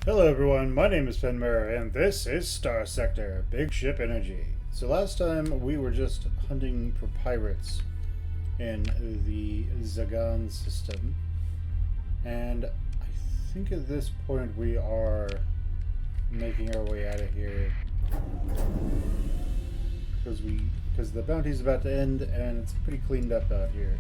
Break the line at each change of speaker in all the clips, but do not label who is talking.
Hello everyone, my name is Muir, and this is Starsector, Big Ship Energy. So last time we were just hunting for pirates in the Zagan system, and I think at this point we are making our way out of here because the bounty's about to end and it's pretty cleaned up out here.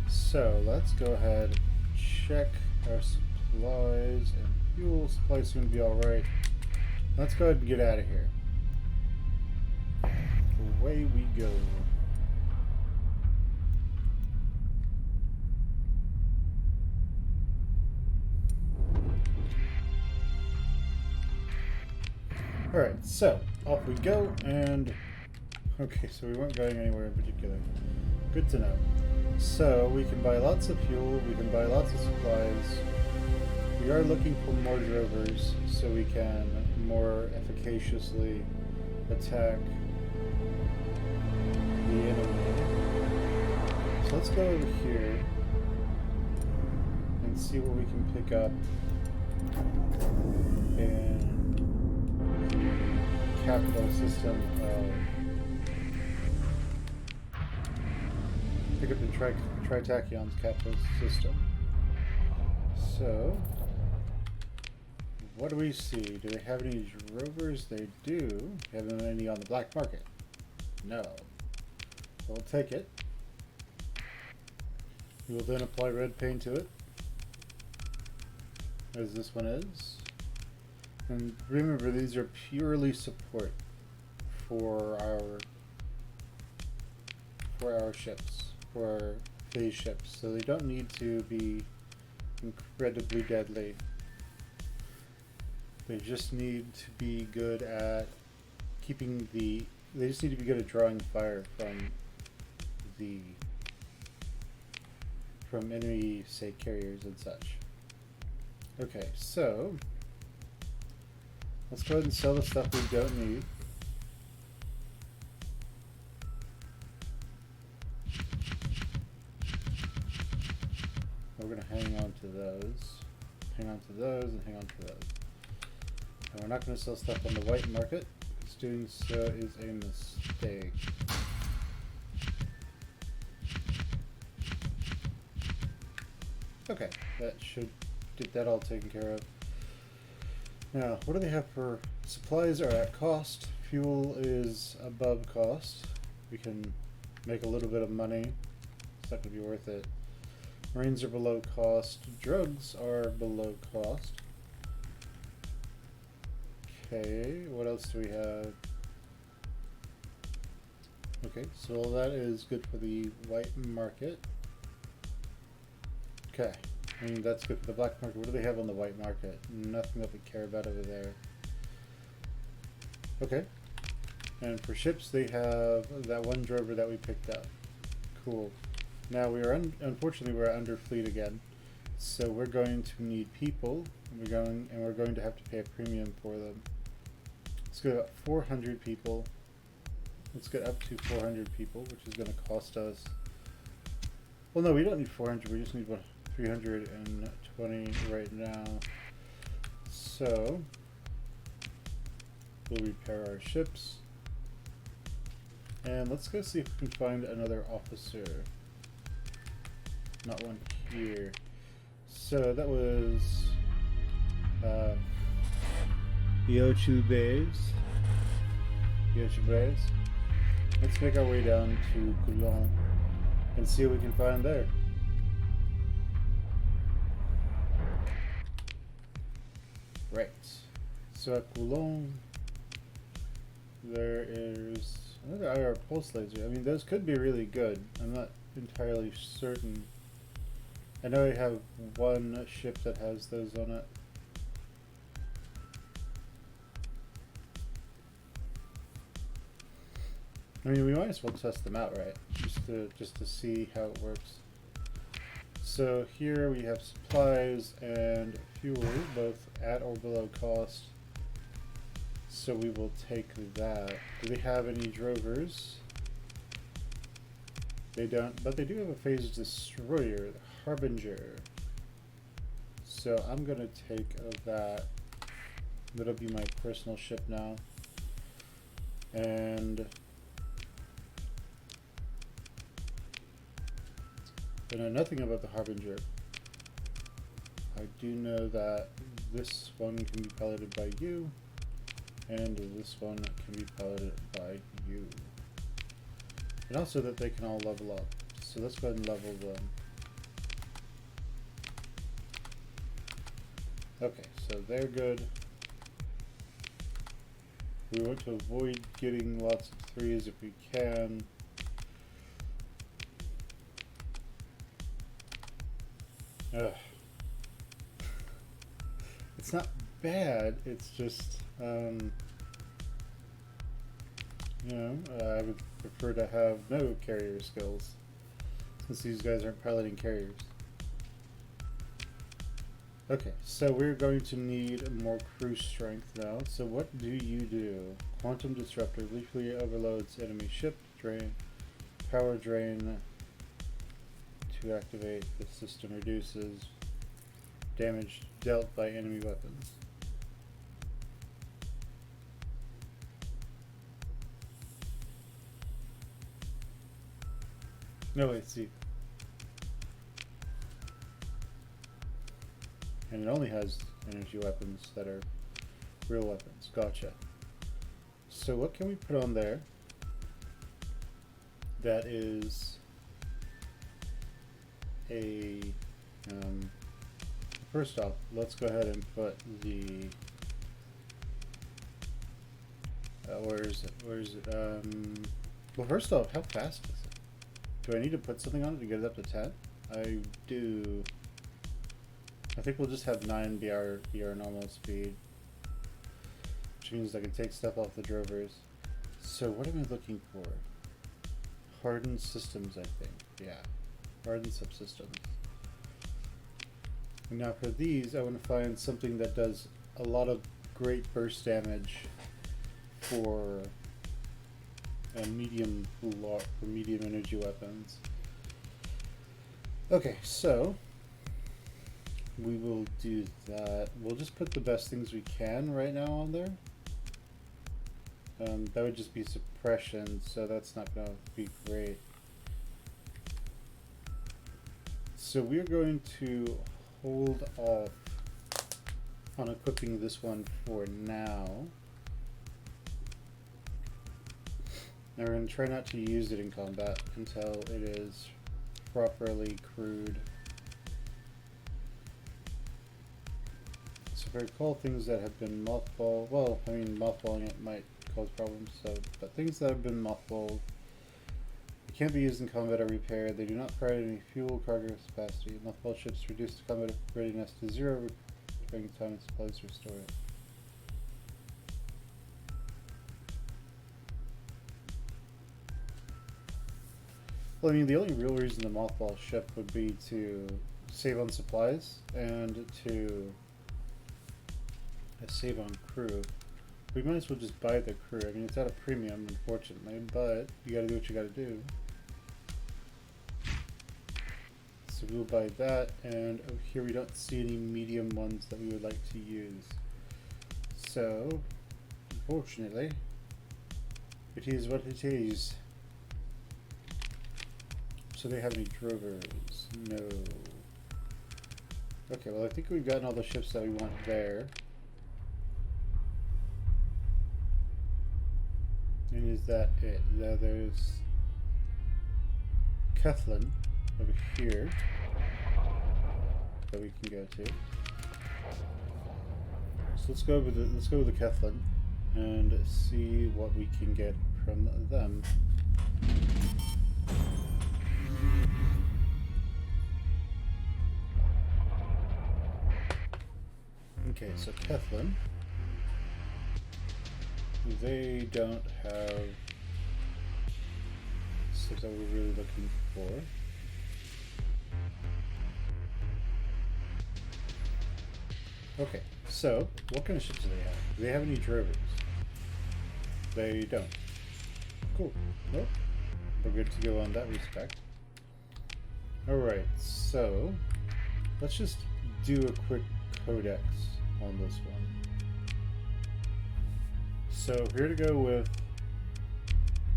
So let's go ahead, check our supplies and fuel. Supplies seem to be alright. Let's go ahead and get out of here. Away we go. Alright, so off we go, and okay, so we weren't going anywhere in particular. Good to know. So we can buy lots of fuel, we can buy lots of supplies. We are looking for more drovers so we can more efficaciously attack the enemy. So let's go over here and see what we can pick up in the capital system of... Pick up the Tritachion's capital system. So... what do we see? Do they have any drovers? They do. Have them any on the black market? No. We'll take it. We will then apply red paint to it, as this one is. And remember, these are purely support for our ships, for our phase ships. So they don't need to be incredibly deadly. They just need to be good at keeping the... They just need to be good at drawing fire from enemy, say, carriers and such. Okay, so let's go ahead and sell the stuff we don't need. We're gonna hang on to those, and hang on to those. And we're not going to sell stuff on the white market, because doing so is a mistake. Okay, that should get that all taken care of. Now, what do they have for... Supplies are at cost, fuel is above cost. We can make a little bit of money. It's not going to be worth it. Marines are below cost, drugs are below cost. Okay, what else do we have? Okay, so all that is good for the white market. Okay, I mean that's good for the black market. What do they have on the white market? Nothing that we care about over there. Okay, and for ships they have that one drover that we picked up. Cool. Now we are unfortunately we're under fleet again. So we're going to need people, and we're going to have to pay a premium for them. Let's go about 400 people. Let's get up to 400 people, which is going to cost us... Well, no, we don't need 400. We just need 320 right now. So we'll repair our ships. And let's go see if we can find another officer. Not one here. So that was... Yochu Bays. Let's make our way down to Coulon and see what we can find there. Right. So at Coulon, there is another IR pulse laser. I mean, those could be really good. I'm not entirely certain. I know I have one ship that has those on it. I mean, we might as well test them out, right? Just to see how it works. So here we have supplies and fuel, both at or below cost. So we will take that. Do they have any drovers? They don't, but they do have a phase destroyer, the Harbinger. So I'm gonna take that That'll be my personal ship now. And I know nothing about the Harbinger. I do know that this one can be piloted by you, and this one can be piloted by you. And also that they can all level up. So let's go ahead and level them. Okay, so they're good. We want to avoid getting lots of 3s if we can. Ugh. It's not bad, it's just, you know, I would prefer to have no carrier skills, since these guys aren't piloting carriers. Okay, so we're going to need more crew strength now. So what do you do? Quantum disruptor briefly overloads enemy ship, power drain to activate. The system reduces damage dealt by enemy weapons. No, wait, see. And it only has energy weapons that are real weapons. Gotcha. So what can we put on there that is a first off, let's go ahead and put the where is it? Well, first off, how fast is it? Do I need to put something on it to get it up to 10? I do. I think we'll just have 9 BR normal speed, which means I can take stuff off the drovers. So what am I looking for? Hardened systems, I think. Yeah, hardened subsystems. And now for these, I want to find something that does a lot of great burst damage for medium energy weapons. Okay, so we will do that. We'll just put the best things we can right now on there. That would just be suppression, so that's not going to be great. So we're going to hold off on equipping this one for now. And we're going to try not to use it in combat until it is properly crewed. So if I recall things that have been mothballed, well, I mean, mothballing it might cause problems, so, but things that have been mothballed, they can't be used in combat or repair. They do not provide any fuel, cargo capacity. Mothballed ships reduce the combat readiness to 0, during time and supplies to restore it. Well, I mean, the only real reason to mothball ship would be to save on supplies and to save on crew. We might as well just buy the crew. I mean, it's at a premium, unfortunately, but you gotta do what you gotta do. So we'll buy that, and over here we don't see any medium ones that we would like to use. So, unfortunately, it is what it is. So they have any drovers? No. Okay, well I think we've gotten all the ships that we want there. And is that it? Now there's Kethlin over here that we can go to. So let's go with the Kethlin and see what we can get from them. Okay, so Kethlin, they don't have stuff that we're really looking for. Okay, so what kind of ships do they have? Do they have any drovers? They don't. Cool. Nope. We're good to go on that respect. Alright, so let's just do a quick codex on this one. So here to go with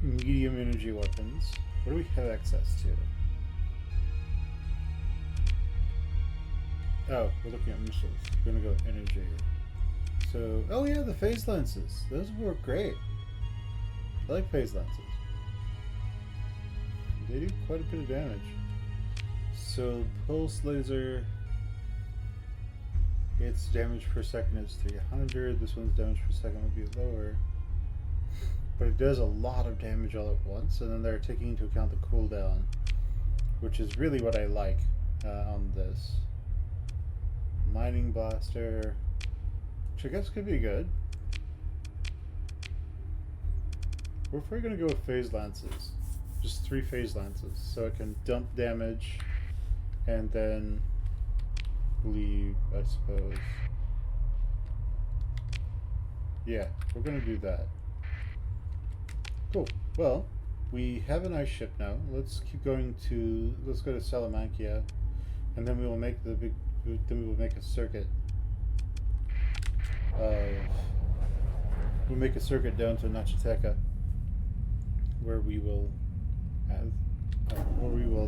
medium energy weapons. What do we have access to? Oh, we're looking at missiles. We're gonna go with energy. So, oh yeah, the phase lenses. Those work great. I like phase lenses. They do quite a bit of damage. So, pulse laser. Its damage per second is 300. This one's damage per second would be lower. But it does a lot of damage all at once, and then they're taking into account the cooldown, which is really what I like on this. Mining blaster, which I guess could be good. We're probably going to go with phase lances. Just 3 phase lances, so it can dump damage and then leave, I suppose. Yeah, we're going to do that. Cool. Well, we have an ice ship now. Let's keep going to, let's go to Salamanca, and then we will make the big, then we will make a circuit. We'll make a circuit down to Nachiteca, where we will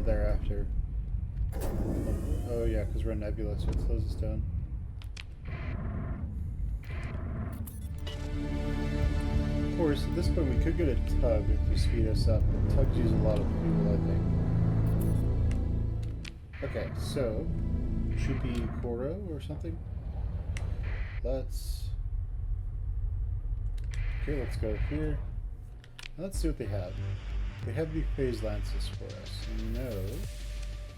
thereafter. Oh yeah, because we're a nebula, so it slows us down. Of course, at this point we could get a tug to speed us up, but tugs use a lot of fuel, I think. Okay, so should be Coro or something. Let's go here. Let's see what they have. They have the phase lances for us. No.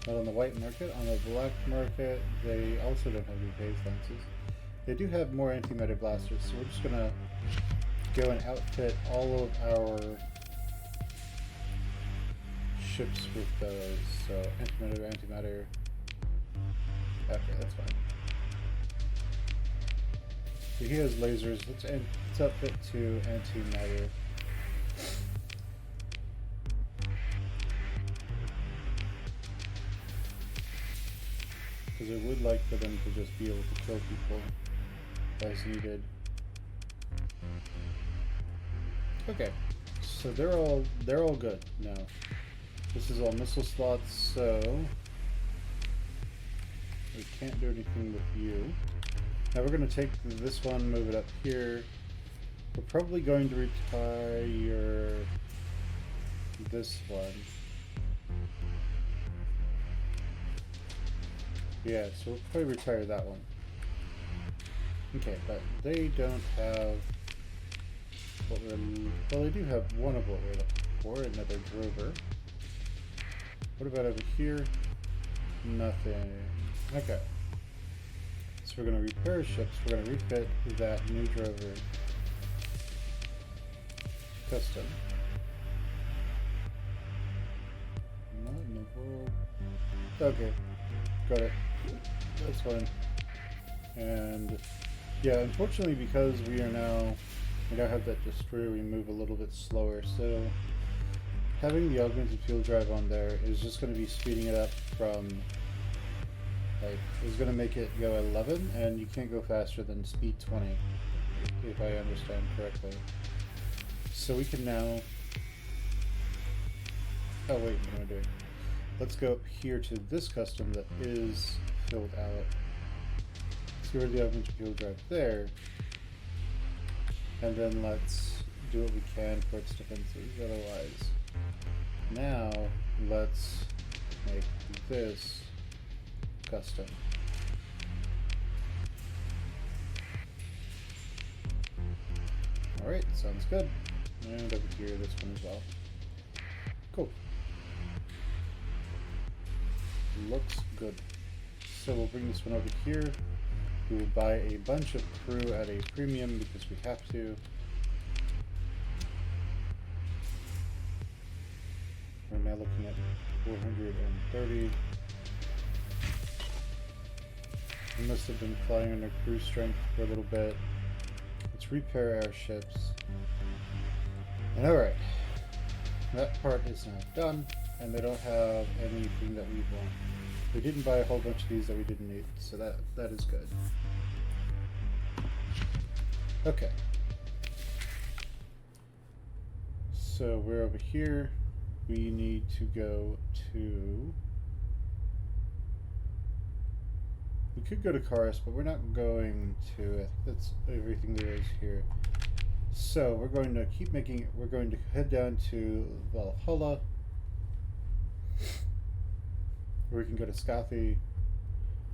Not on the white market. On the black market, they also don't have the phase lances. They do have more antimatter blasters, so we're just gonna go and outfit all of our ships with those. So antimatter. Okay, that's fine. So he has lasers. Let's outfit to antimatter. Because I would like for them to just be able to kill people as needed. Okay, so they're all good now. This is all missile slots, so we can't do anything with you. Now we're going to take this one, move it up here. We're probably going to retire this one. Yeah, so we'll probably retire that one. Okay, but they don't have what we're... Well, they do have one of what we're looking for, another drover. What about over here? Nothing. Okay. So we're going to repair ships. We're going to refit that new drover. Custom. Not in the world. Okay. Got it. That's fine. And yeah, unfortunately, because we now have that destroyer, we move a little bit slower. So having the augmented fuel drive on there is just going to be speeding it up from, like, it's going to make it go 11, and you can't go faster than speed 20, if I understand correctly. So we can now, oh wait, what am I doing? Let's go up here to this custom that is filled out. Let's get rid of the augmented fuel drive there. And then let's do what we can for its defenses otherwise. Now, let's make this custom. Alright, sounds good. And over here, this one as well. Cool. Looks good. So we'll bring this one over here. We will buy a bunch of crew at a premium because we have to. We're now looking at 430. We must have been flying under crew strength for a little bit. Let's repair our ships. And alright, that part is now done, and they don't have anything that we want. We didn't buy a whole bunch of these that we didn't need, so that is good. Okay. So we're over here. We need to go to... We could go to Karis, but we're not going to. I think that's everything there is here. So we're going to keep making it. We're going to head down to Valhalla. Where we can go to Skathi.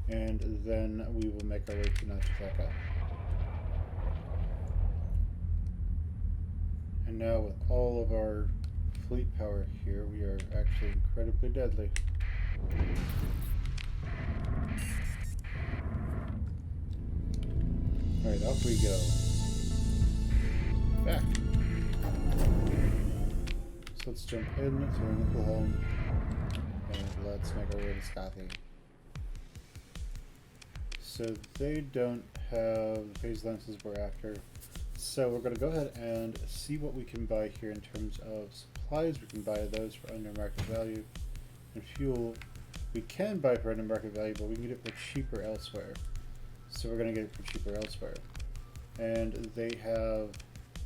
And then we will make our way to Nachitaka. And now with all of our fleet power here, we are actually incredibly deadly. Alright, off we go. Back. So let's jump in to our nickel home and let's make our way to Skathi. So they don't have phase lances we're after. So we're going to go ahead and see what we can buy here in terms of supplies. We can buy those for under market value. And fuel, we can buy for under market value, but we can get it for cheaper elsewhere. So we're going to get it for cheaper elsewhere. And they have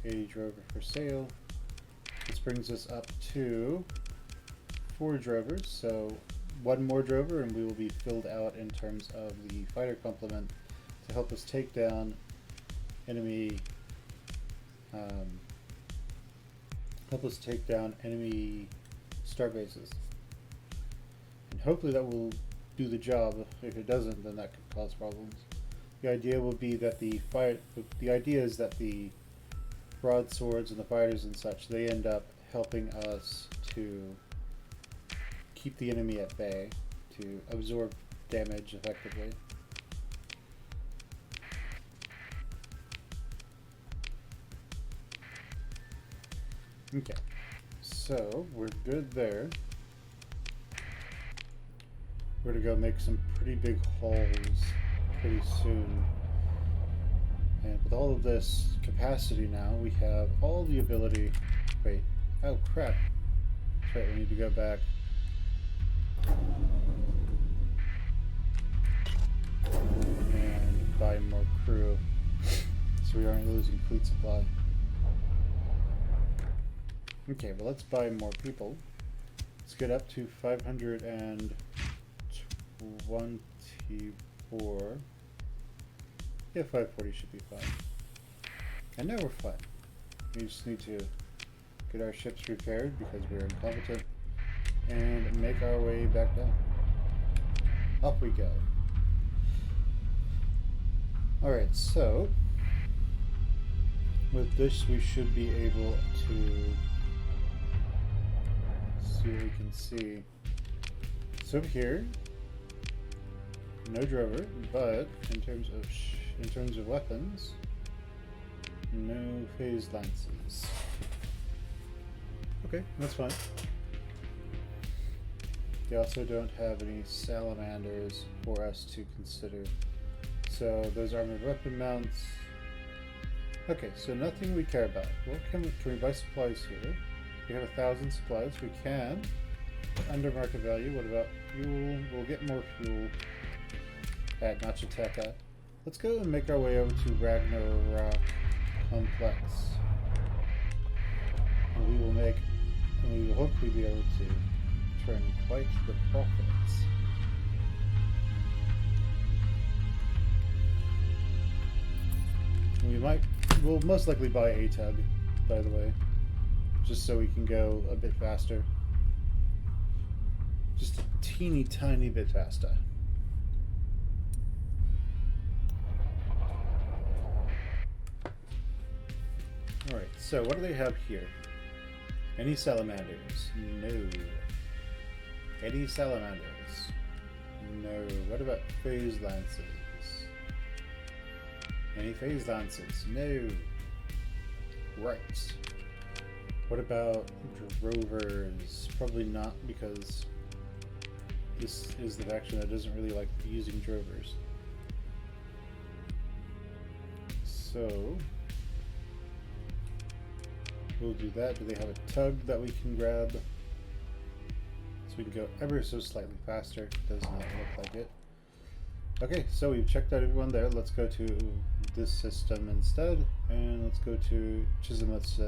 a drover for sale. This brings us up to 4 drovers. So 1 more drover and we will be filled out in terms of the fighter complement to help us take down enemy star bases. And hopefully that will do the job. If it doesn't, then that could cause problems. The idea will be that the idea is that the broadswords and the fighters and such, they end up helping us to keep the enemy at bay, to absorb damage effectively. Okay, so we're good there. We're gonna go make some pretty big hauls pretty soon. And with all of this capacity now, we have all the ability... Wait, oh crap. That's right, we need to go back. And buy more crew, so we aren't losing fleet supply. Okay, well let's buy more people. Let's get up to 524. Yeah, 540 should be fine. And now we're fine. We just need to get our ships repaired because we're incompetent and make our way back down. Up we go. Alright, so with this we should be able to see what we can see. So here, no drover, but in terms of weapons, no phase lances. Okay, that's fine. They also don't have any salamanders for us to consider. So those armored weapon mounts. Okay, so nothing we care about. Well, can we buy supplies here? We have 1,000 supplies. We can. Under market value. What about fuel? We'll get more fuel at Nachitaka. Let's go and make our way over to Ragnarok Complex. And we will hopefully be able to turn quite the profits. We'll most likely buy a tug, by the way, just so we can go a bit faster. Just a teeny tiny bit faster. Alright, so what do they have here? Any salamanders? No. Any salamanders? No. What about phase lances? Any phase lances? No. Right. What about drovers? Probably not, because this is the faction that doesn't really like using drovers. So we'll do that. Do they have a tug that we can grab? So we can go ever so slightly faster. Does not look like it. Okay, so we've checked out everyone there. Let's go to this system instead, and let's go to Chisimut's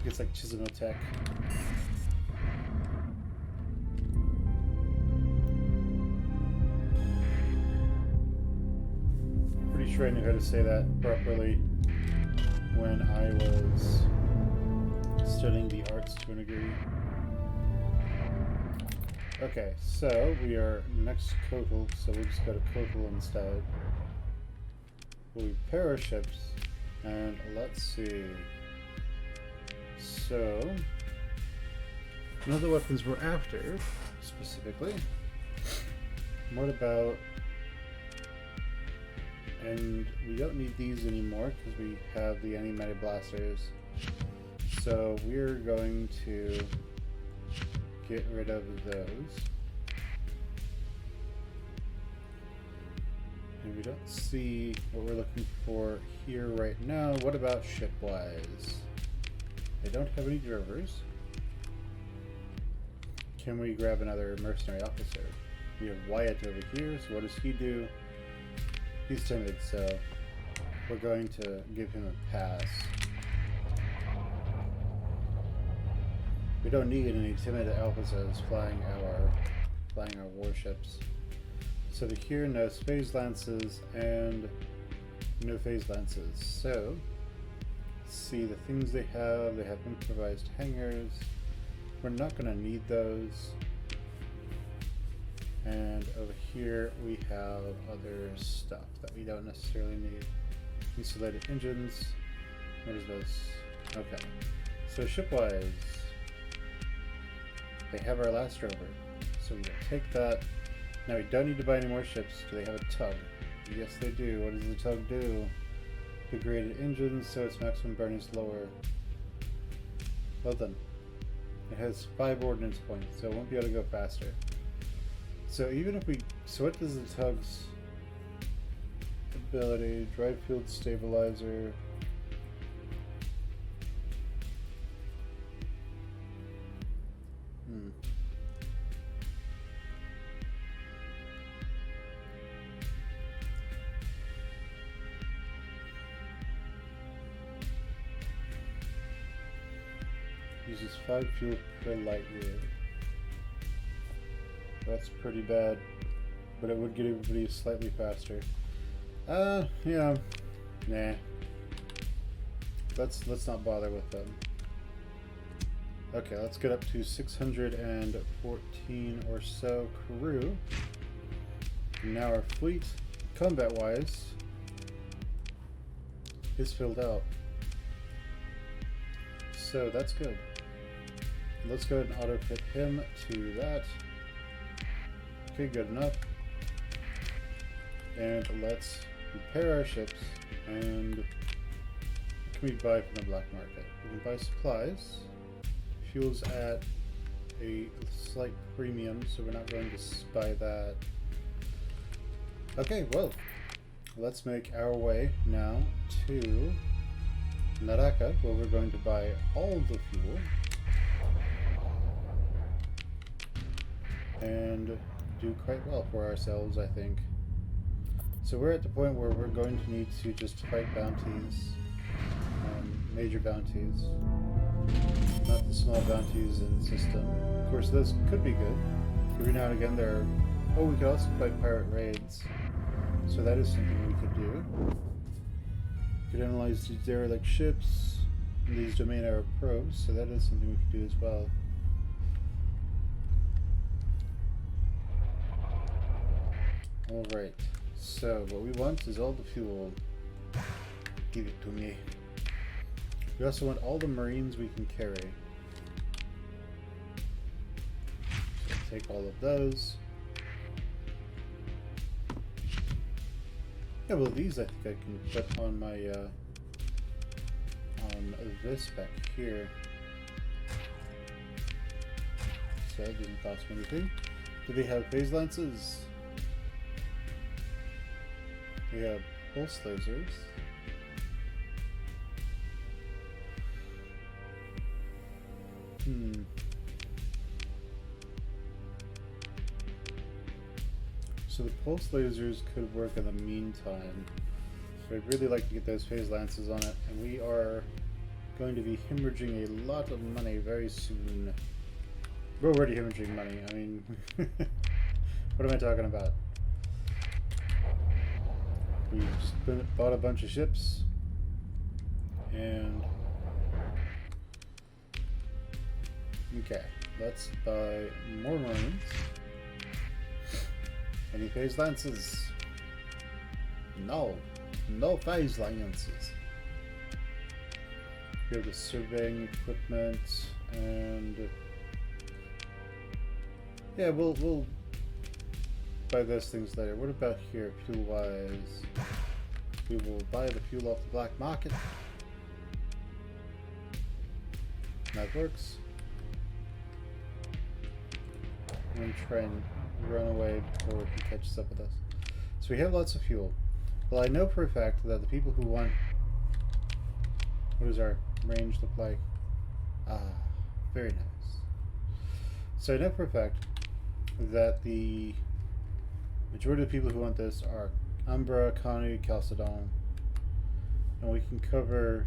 It's like Chisholm Tech. Pretty sure I knew how to say that properly when I was studying the arts to a degree. Okay, so we are next Kotal, so we'll just go to Kotal instead. We'll repair our ships, and let's see. So, none of the weapons we're after, specifically. What about... And we don't need these anymore because we have the anti-matter blasters. So we're going to get rid of those. And we don't see what we're looking for here right now. What about shipwise? They don't have any drovers. Can we grab another mercenary officer? We have Wyatt over here, so what does he do? He's timid, so we're going to give him a pass. We don't need any timid officers flying our warships. So to here, no phase lances and no phase lances. So see the things they have. They have improvised hangars. We're not going to need those. And over here we have other stuff that we don't necessarily need. Insulated engines. What is this? Okay. So shipwise, they have our last rover. So we can take that. Now we don't need to buy any more ships. Do they have a tug? Yes they do. What does the tug do? Degraded engines, so its maximum burn is lower. Well done. It has 5 ordnance points, so it won't be able to go faster. So even if we... So what does the tug's ability? Drive field stabilizer. Uses 5 fuel per light year. That's pretty bad, but it would get everybody slightly faster. Yeah, nah. Let's not bother with them. Okay, let's get up to 614 or so crew. And now our fleet, combat-wise, is filled out. So that's good. Let's go ahead and auto-fit him to that. Okay, good enough. And let's repair our ships. And what can we buy from the black market? We can buy supplies. Fuel's at a slight premium, so we're not going to buy that. Okay, well, let's make our way now to Naraka, where we're going to buy all the fuel. And do quite well for ourselves, I think. So we're at the point where we're going to need to just fight bounties, major bounties, not the small bounties in the system. Of course, those could be good. Every now and again there are... Oh, we could also fight pirate raids, so that is something we could do. We could analyze these derelict ships and these domain era probes, so that is something we could do as well. Alright, so what we want is all the fuel. Give it to me. We also want all the marines we can carry. So take all of those. Yeah, well these I think I can put on my, on this back here. So it doesn't cost me anything. Do they have phase lances? We have pulse lasers. So the pulse lasers could work in the meantime. So I'd really like to get those phase lances on it, and we are going to be hemorrhaging a lot of money very soon. We're already hemorrhaging money. I mean, what am I talking about? We just bought a bunch of ships, and okay, let's buy more marines. Any phase lances? No, no phase lances. We have the surveying equipment, and yeah, we'll buy those things later. What about here, fuel-wise? We will buy the fuel off the black market. That works. I'm gonna try and run away before he catches up with us. So we have lots of fuel. Well, I know for a fact that the people who want... What does our range look like? Ah, very nice. So I know for a fact that the majority of the people who want this are Umbra, Connie, Chalcedon. And we can cover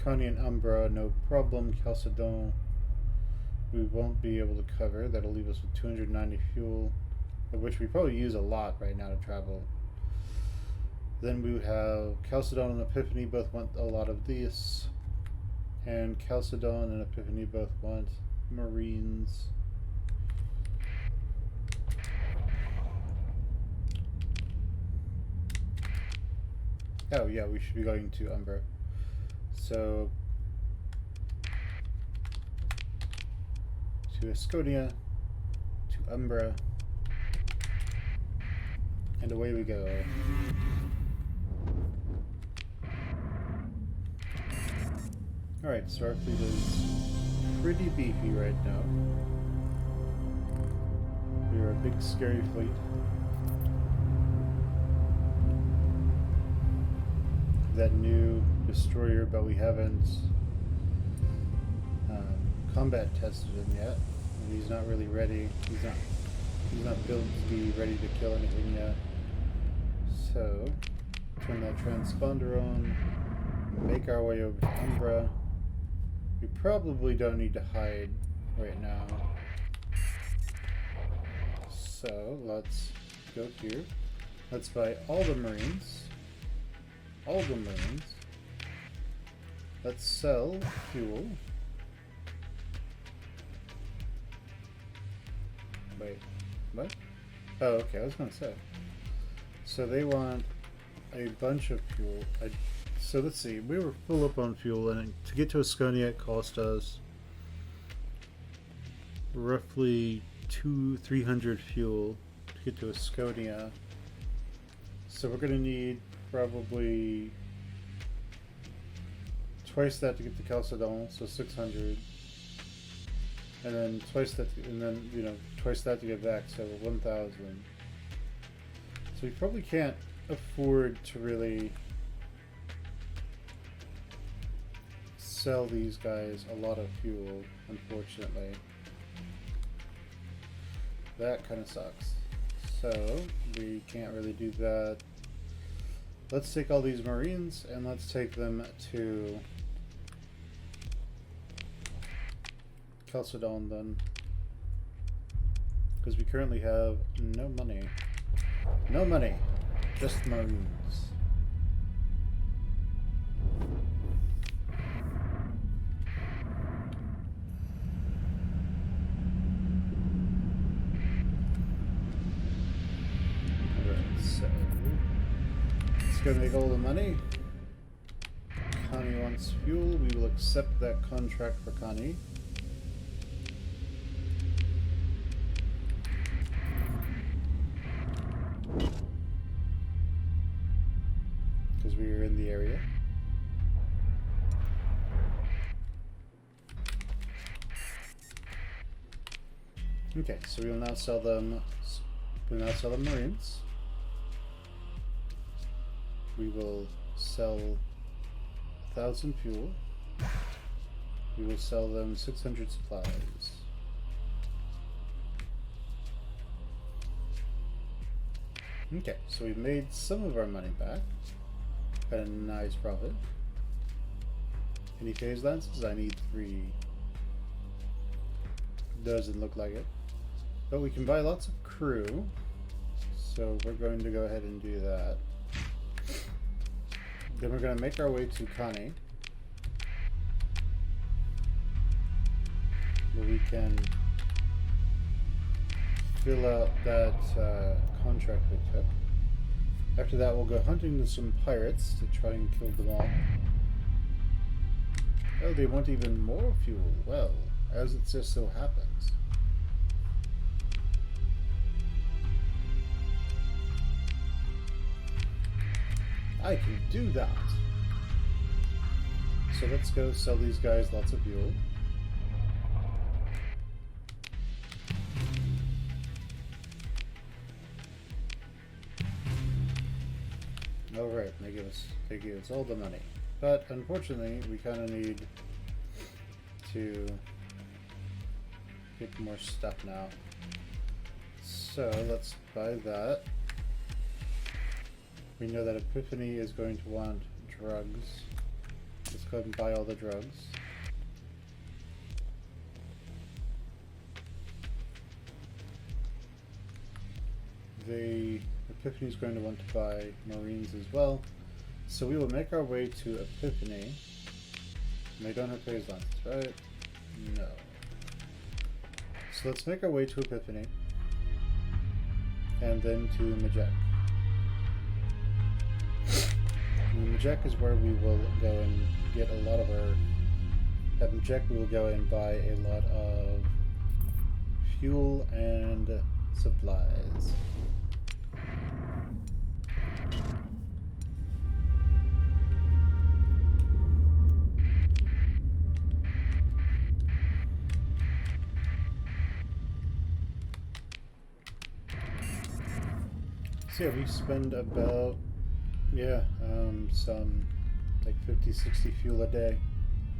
Connie and Umbra, no problem. Chalcedon we won't be able to cover. That'll leave us with 290 fuel, of which we probably use a lot right now to travel. Then we have Chalcedon and Epiphany both want a lot of this. And Chalcedon and Epiphany both want Marines. Oh yeah, we should be going to Umbra. So to Asconia, to Umbra, and away we go. Alright, so our fleet is pretty beefy right now. We are a big scary fleet. That new destroyer, but we haven't combat tested him yet. And he's not really ready. He's not built to be ready to kill anything yet. So turn that transponder on. Make our way over to Umbra. We probably don't need to hide right now. So let's go here. Let's buy all the Marines. All the Marines. Let's sell fuel. Wait, what? Oh, okay, I was gonna say. So they want a bunch of fuel. So let's see, we were full up on fuel, and to get to Asconia it cost us roughly 300 fuel to get to Asconia. So we're gonna need probably twice that to get to Chalcedon, so 600, and then twice that, twice that to get back, so 1,000. So we probably can't afford to really sell these guys a lot of fuel, unfortunately. That kind of sucks. So we can't really do that. Let's take all these Marines and let's take them to Chalcedon then, because we currently have no money. No money, just Marines. Gonna make all the money. Connie wants fuel. We will accept that contract for Connie. Because we are in the area. Okay, so we will now sell them. We will now sell them Marines. We will sell 1,000 fuel. We will sell them 600 supplies. Okay, so we've made some of our money back. Got a nice profit. Any phase lances? I need 3. Doesn't look like it. But we can buy lots of crew. So we're going to go ahead and do that. Then we're going to make our way to Connie, where we can fill out that contract we took. After that, we'll go hunting to some pirates to try and kill them all. Oh, they want even more fuel. Well, as it just so happens. I can do that. So let's go sell these guys lots of fuel. Alright, they give us all the money. But unfortunately, we kind of need to get more stuff now. So let's buy that. We know that Epiphany is going to want drugs. Let's go ahead and buy all the drugs. Epiphany is going to want to buy Marines as well. So we will make our way to Epiphany. And they don't have phase lances, right? No. So let's make our way to Epiphany. And then to Majek. Majek is where we will go and get a lot of our... At Majek we will go and buy a lot of fuel and supplies. So yeah, we spend about, some like 50-60 fuel a day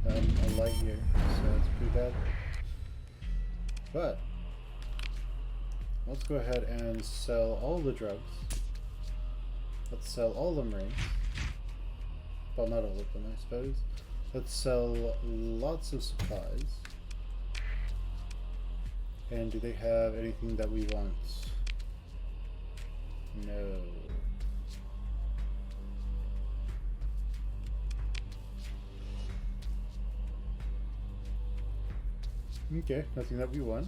a light year, so it's pretty bad. But let's go ahead and sell all the drugs. Let's sell all the Marines. Well, not all of them, I suppose. Let's sell lots of supplies. And do they have anything that we want? No. Okay, nothing that we want.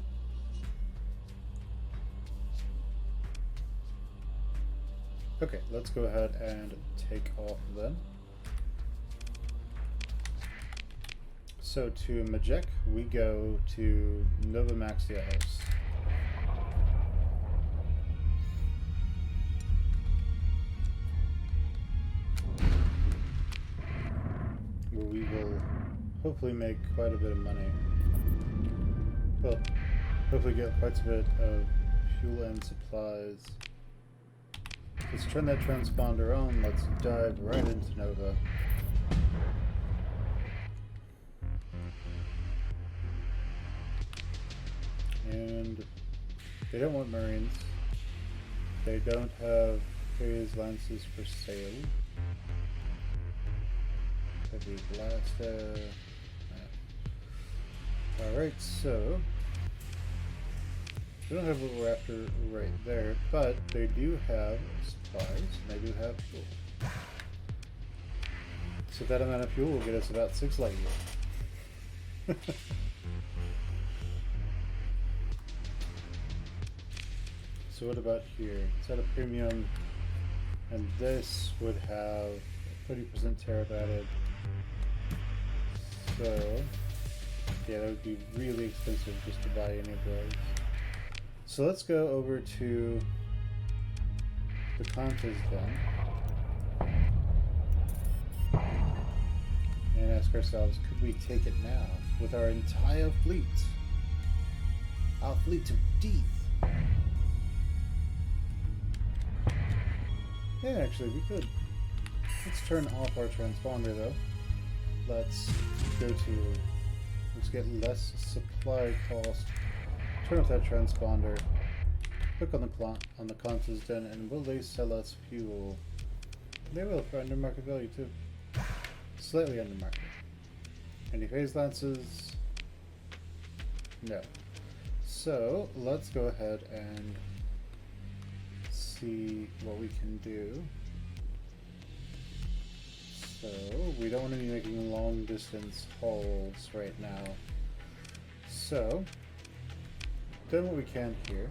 Okay, let's go ahead and take off then. So to Majek, we go to Nova Maxia House. Where we will hopefully make quite a bit of money. Well, hopefully get quite a bit of fuel and supplies. Let's turn that transponder on. Let's dive right into Nova. And they don't want Marines. They don't have phase lances for sale. Heavy blaster. Alright, so they don't have what we're after right there, but they do have supplies, and they do have fuel. So that amount of fuel will get us about 6 light years. So what about here? It's at a premium, and this would have 30% tariff added. So yeah, that would be really expensive just to buy any of those. So let's go over to the Contas then and ask ourselves, could we take it now with our entire fleet? Our fleet of teeth. Yeah, actually we could. Let's turn off our transponder though. Let's get less supply cost. Turn off that transponder. Click on the console's den, and will they sell us fuel? They will for under market value too. Slightly under market. Any phase lances? No. So let's go ahead and see what we can do. So we don't want to be making long distance hauls right now. So done what we can here.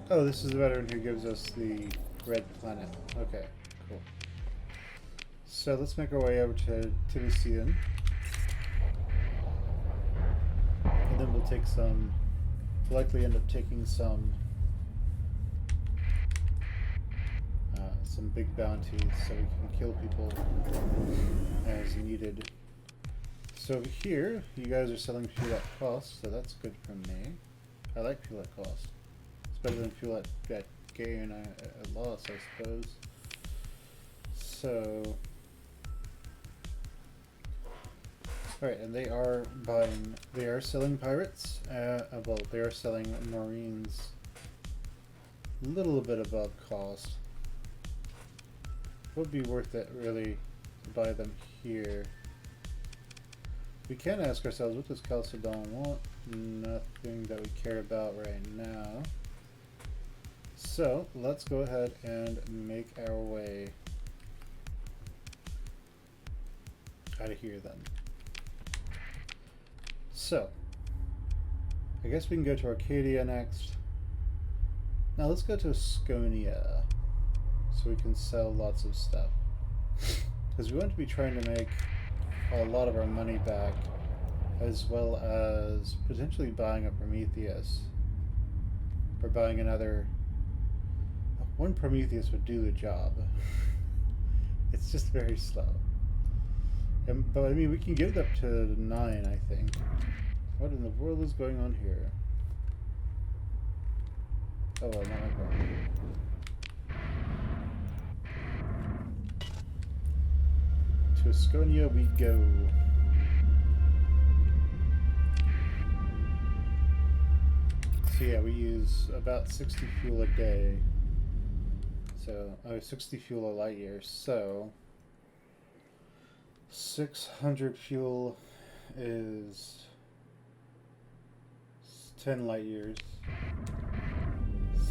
Oh, this is the veteran who gives us the red planet. Okay, cool. So let's make our way over to Tennessee, and then we'll take some, likely end up taking some big bounties so we can kill people as needed. So over here, you guys are selling fuel at cost, so that's good for me. I like fuel at cost. It's better than fuel at gain, at loss, I suppose. So, alright, and they are selling pirates. Well, they are selling marines a little bit above cost. Would be worth it really to buy them here. We can ask ourselves, what does Chalcedon want? Nothing that we care about right now. So let's go ahead and make our way out of here then. So I guess we can go to Arcadia next. Now let's go to Asconia so we can sell lots of stuff, because we want to be trying to make a lot of our money back, as well as potentially buying a Prometheus, or buying another. One Prometheus would do the job. It's just very slow. But I mean, we can get it up to 9, I think. What in the world is going on here? Oh well, not my problem. To Asconia we go. So yeah, we use about 60 fuel a day. So, 60 fuel a light year. So 600 fuel is 10 light years.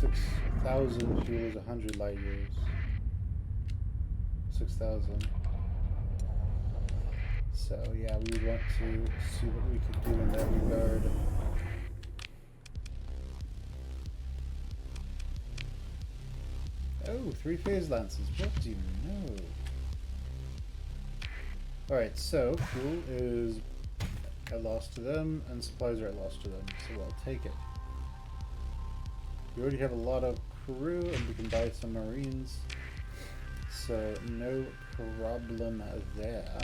6,000 fuel is 100 light years. 6,000. So yeah, we would want to see what we could do in that regard. Oh, 3 phase lances. What do you know? Alright, so fuel is at loss to them, and supplies are at loss to them, so I'll take it. We already have a lot of crew, and we can buy some marines, so no problem there.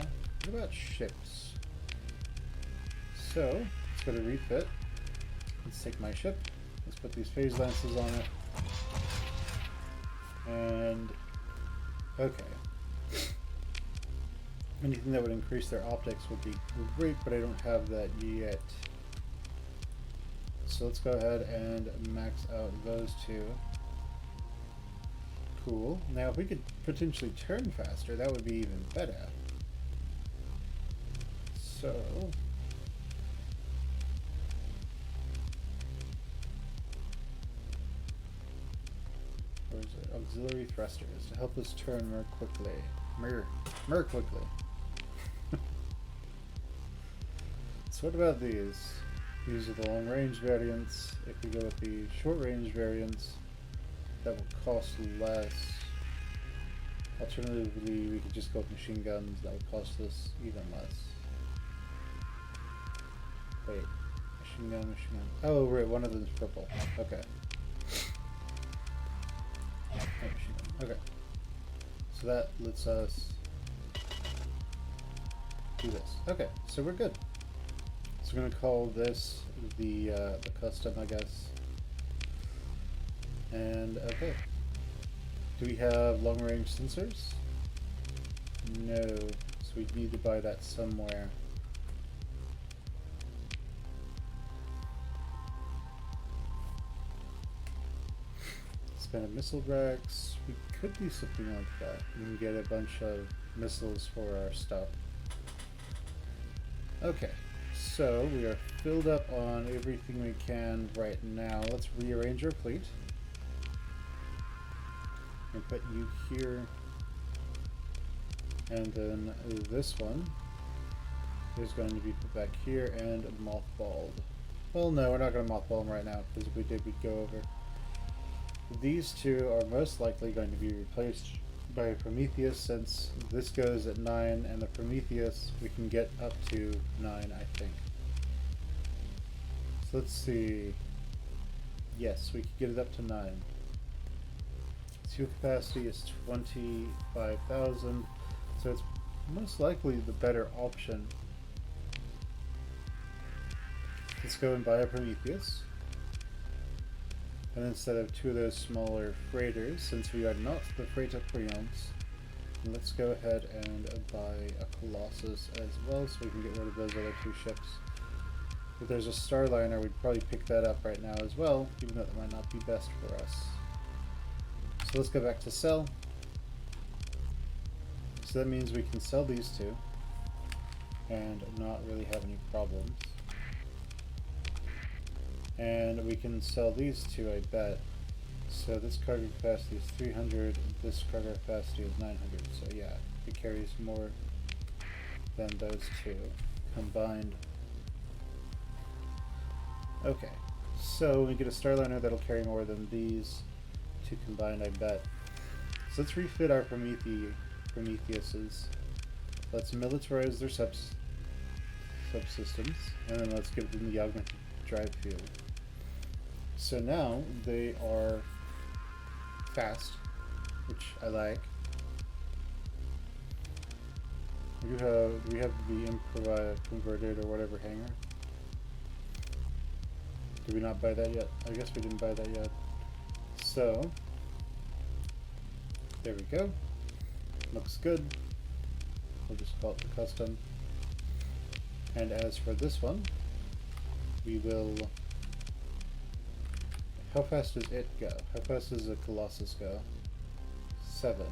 What about ships? So, let's go to refit. Let's take my ship. Let's put these phase lances on it. And, okay. Anything that would increase their optics would be great, but I don't have that yet. So let's go ahead and max out those two. Cool. Now if we could potentially turn faster, that would be even better. So where's it? Auxiliary thrusters to help us turn more quickly. More quickly. So what about these? These are the long range variants. If we go with the short range variants, that will cost less. Alternatively, we could just go with machine guns. That would cost us even less. Wait, machine gun. Oh, right, one of them is purple. Okay. Oh, machine gun. Okay. So that lets us do this. Okay, so we're good. So we're gonna call this the custom, I guess. And okay. Do we have long range sensors? No. So we need to buy that somewhere. Expanded missile racks. We could do something like that. We can get a bunch of missiles for our stuff. Okay, so we are filled up on everything we can right now. Let's rearrange our fleet. And put you here. And then this one is going to be put back here and mothballed. Well, no, we're not going to mothball them right now, because if we did, we'd go over. These two are most likely going to be replaced by a Prometheus, since this goes at 9, and the Prometheus we can get up to 9, I think. So let's see. Yes, we could get it up to 9. Fuel capacity is 25,000, so it's most likely the better option. Let's go and buy a Prometheus. And instead of 2 of those smaller freighters, since we are not the freighter prions, let's go ahead and buy a Colossus as well, so we can get rid of those other 2 ships. If there's a Starliner, we'd probably pick that up right now as well, even though that might not be best for us. So let's go back to sell. So that means we can sell these 2 and not really have any problems. And we can sell these 2, I bet. So this cargo capacity is 300, this cargo capacity is 900, so yeah, it carries more than those 2 combined. Okay, so we get a Starliner that'll carry more than these 2 combined, I bet. So let's refit our Prometheuses. Let's militarize their subsystems, and then let's give them the augmented drive field. So now they are fast, which I like. We have the improvised converted or whatever hangar. Did we not buy that yet? I guess we didn't buy that yet. So there we go. Looks good. We'll just call it the custom. And as for this one, we will... How fast does it go? How fast does the Colossus go? 7.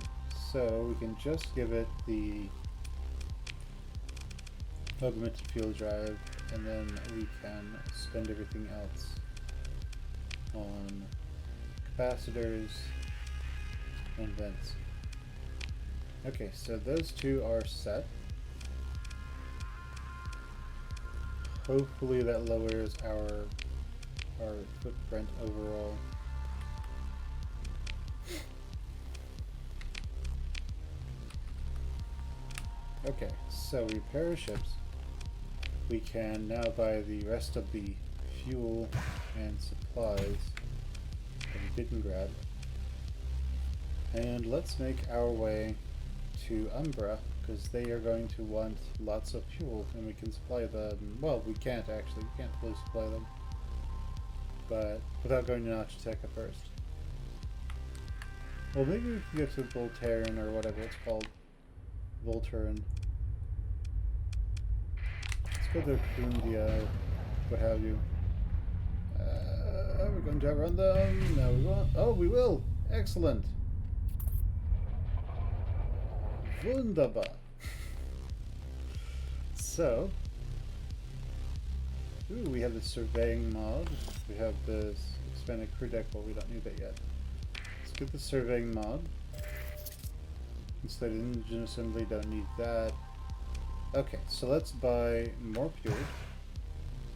So we can just give it the augmented fuel drive, and then we can spend everything else on capacitors and vents. Okay, so those 2 are set. Hopefully that lowers our footprint overall. Okay, so we repair our ships. We can now buy the rest of the fuel and supplies that we didn't grab. And let's make our way to Umbra, because they are going to want lots of fuel, and we can supply them. Well, we can't actually. We can't fully supply them. But without going to Nachiteca first. Well, maybe we can get to Voltaren or whatever it's called. Voltaren. Let's go to Kundia, what have you. We're going to outrun them. No, we won't. Oh, we will. Excellent. Wunderbar. So, ooh, we have the surveying mod. We have this expanded crew deck, but we don't need that yet. Let's get the surveying mod. Instead of engine assembly, don't need that. Okay, so let's buy more fuel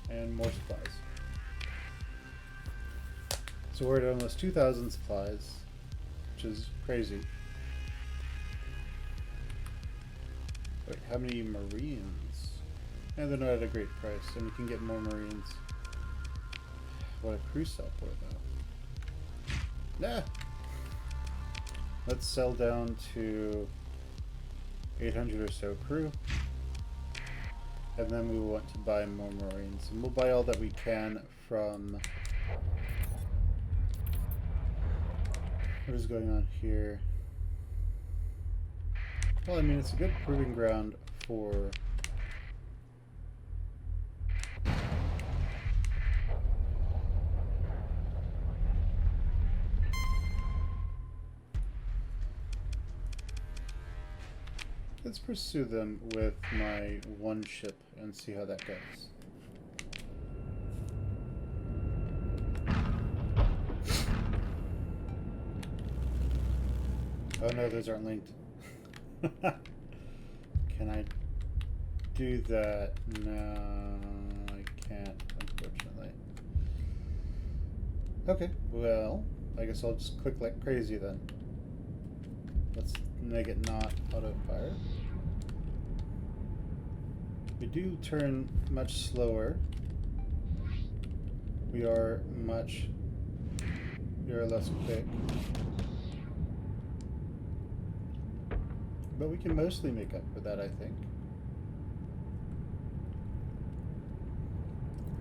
and more supplies. So we're at almost 2,000 supplies, which is crazy. Wait, how many Marines? And they're not at a great price, and we can get more Marines. What a crew sell for, though. Nah! Let's sell down to 800 or so crew. And then we want to buy more Marines. And we'll buy all that we can from... What is going on here? Well, I mean, it's a good proving ground for... Let's pursue them with my one ship and see how that goes. Oh no, those aren't linked. Can I do that? No, I can't, unfortunately. Okay, well, I guess I'll just click like crazy then. Let's make it not auto-fire. We do turn much slower. We are less quick. But we can mostly make up for that, I think.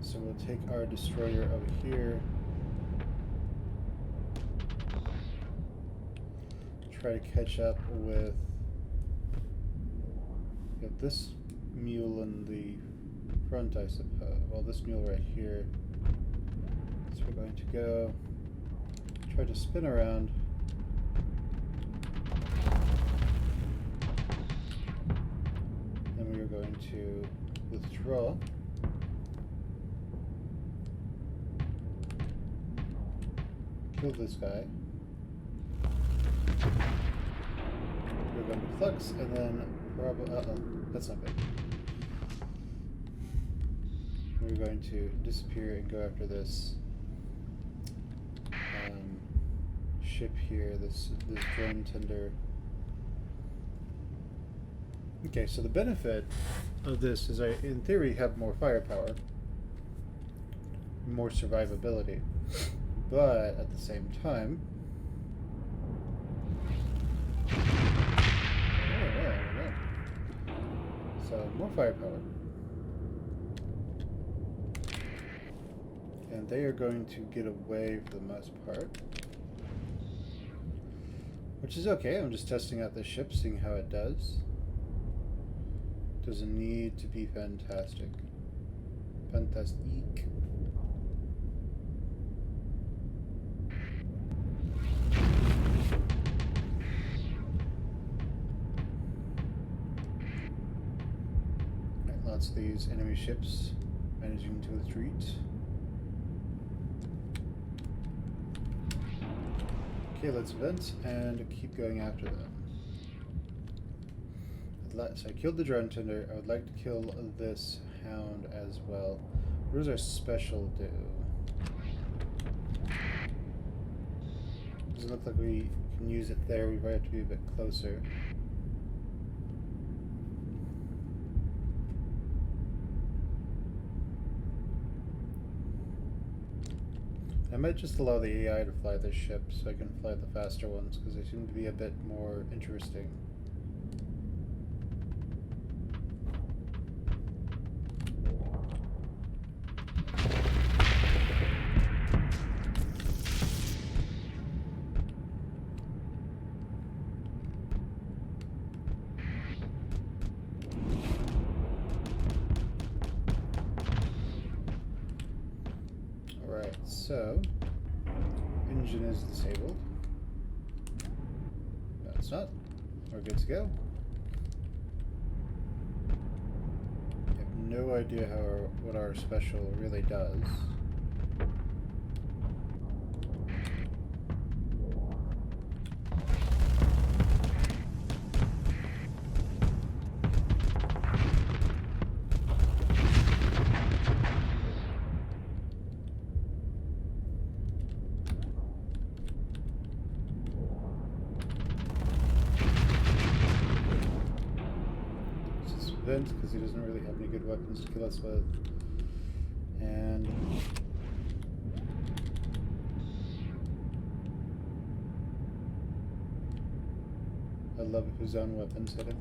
So we'll take our destroyer over here. Try to catch up with this mule in the front, I suppose. Well, this mule right here. So we're going to go try to spin around. And we are going to withdraw. Kill this guy. We're going to flux and then probably. Uh-oh, that's not good. We're going to disappear and go after this ship here, this drone tender. Okay, so the benefit of this is I, in theory, have more firepower, more survivability, but at the same time, so more firepower. And they are going to get away for the most part. Which is okay, I'm just testing out the ship, seeing how it does. Doesn't need to be fantastic. Fantastique. Right, lots of these enemy ships managing to retreat. Okay, let's vent and keep going after them. So I killed the drone tender. I would like to kill this hound as well. What does our special do? Doesn't look like we can use it there. We might have to be a bit closer. I might just allow the AI to fly this ship so I can fly the faster ones because they seem to be a bit more interesting. So, engine is disabled. No, it's not. We're good to go. I have no idea what our special really does. Because he doesn't really have any good weapons to kill us with. And I'd love if his own weapons hit him.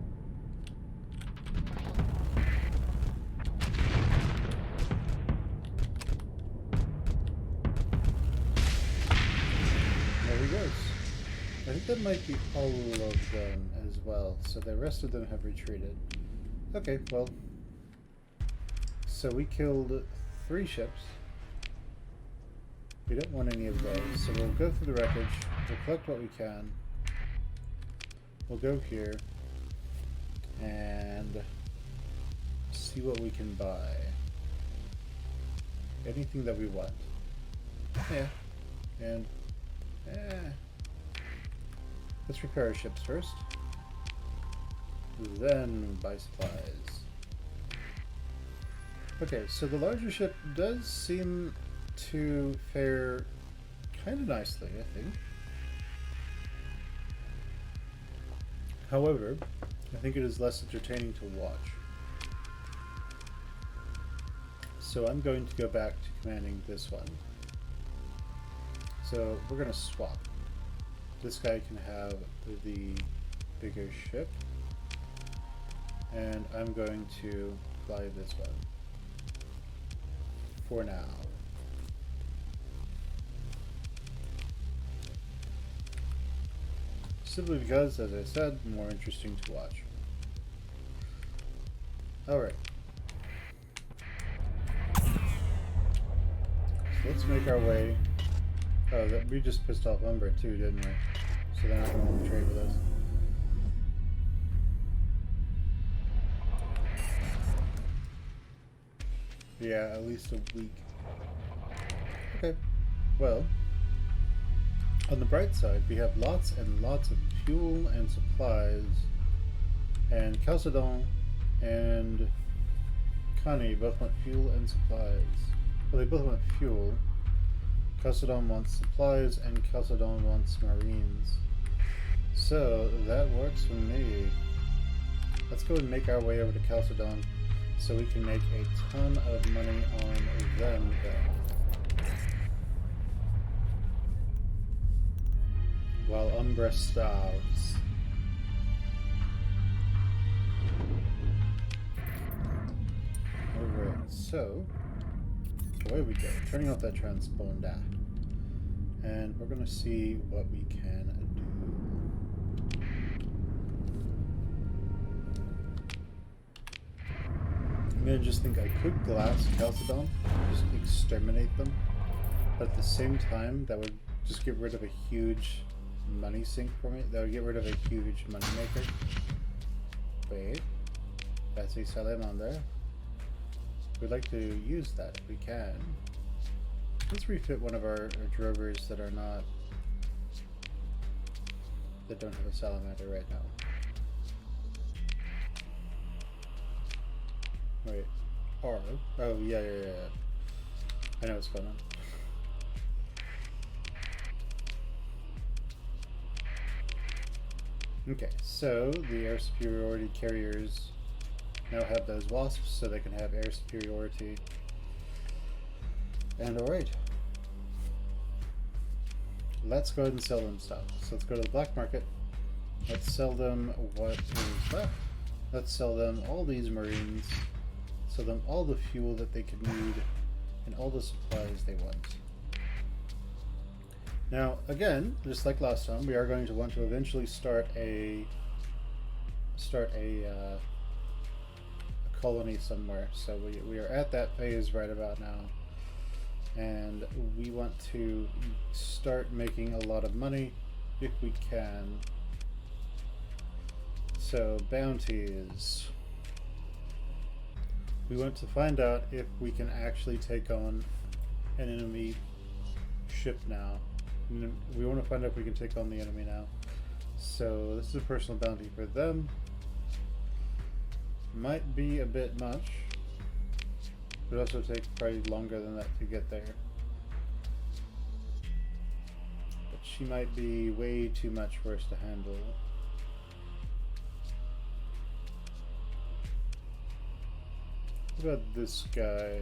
There he goes. I think that might be all of them as well, so the rest of them have retreated. Okay, well, so we killed 3 ships. We don't want any of those, so we'll go through the wreckage, we'll collect what we can, we'll go here, and see what we can buy. Anything that we want. Yeah. And let's repair our ships first. Then buy supplies. Okay, so the larger ship does seem to fare kind of nicely, I think. However, I think it is less entertaining to watch. So I'm going to go back to commanding this one. So we're going to swap. This guy can have the bigger ship. And I'm going to fly this one. For now. Simply because, as I said, more interesting to watch. Alright. So let's make our way. Oh, we just pissed off Umbra too, didn't we? So they're not going to want to trade with us. Yeah, at least a week. Okay. Well, on the bright side, we have lots and lots of fuel and supplies. And Chalcedon and Connie both want fuel and supplies. Well, they both want fuel. Chalcedon wants supplies and Chalcedon wants marines. So that works for me. Let's go and make our way over to Chalcedon so we can make a ton of money on them then. While Umbra starves. Alright, so away we go. Turning off that transponder. And we're gonna see what we can do. I'm gonna just think I could glass Chalcedon, just exterminate them, but at the same time that would just get rid of a huge money sink for me. That would get rid of a huge money maker. Wait, that's a salamander. We'd like to use that if we can. Let's refit one of our drovers that are not, that don't have a salamander right now. Wait, R? Oh yeah. I know what's going on. Okay, so the air superiority carriers now have those wasps, so they can have air superiority. And alright. Let's go ahead and sell them stuff. So let's go to the black market. Let's sell them what is left. Let's sell them all these marines. Sell them all the fuel that they could need and all the supplies they want. Now, again, just like last time, we are going to want to eventually start a colony somewhere. So we are at that phase right about now. And we want to start making a lot of money if we can. So, bounties. We want to find out if we can actually take on an enemy ship now. We want to find out if we can take on the enemy now. So, this is a personal bounty for them. Might be a bit much. It would also take probably longer than that to get there. But she might be way too much for us to handle. What about this guy?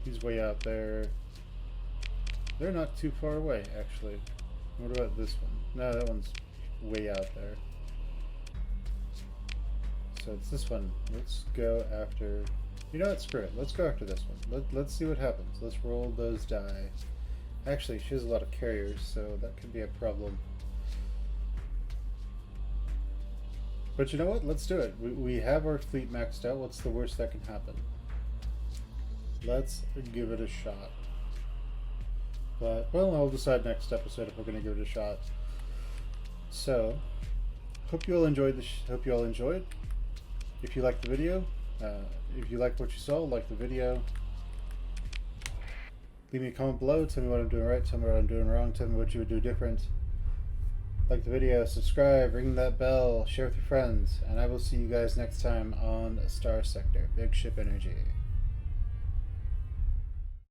He's way out there. They're not too far away, actually. What about this one? No, that one's way out there. So it's this one. Let's go after... You know what? Screw it. Let's go after this one. Let's see what happens. Let's roll those die. Actually, she has a lot of carriers, so that could be a problem. But you know what? Let's do it. We have our fleet maxed out. What's the worst that can happen? Let's give it a shot. But, well, I'll decide next episode if we're going to give it a shot. So, hope you all enjoyed hope you all enjoyed. If you liked the video, if you liked what you saw, like the video, leave me a comment below. Tell me what I'm doing right. Tell me what I'm doing wrong. Tell me what you would do different. Like the video, subscribe, ring that bell, share with your friends, and I will see you guys next time on Starsector. Big Ship Energy.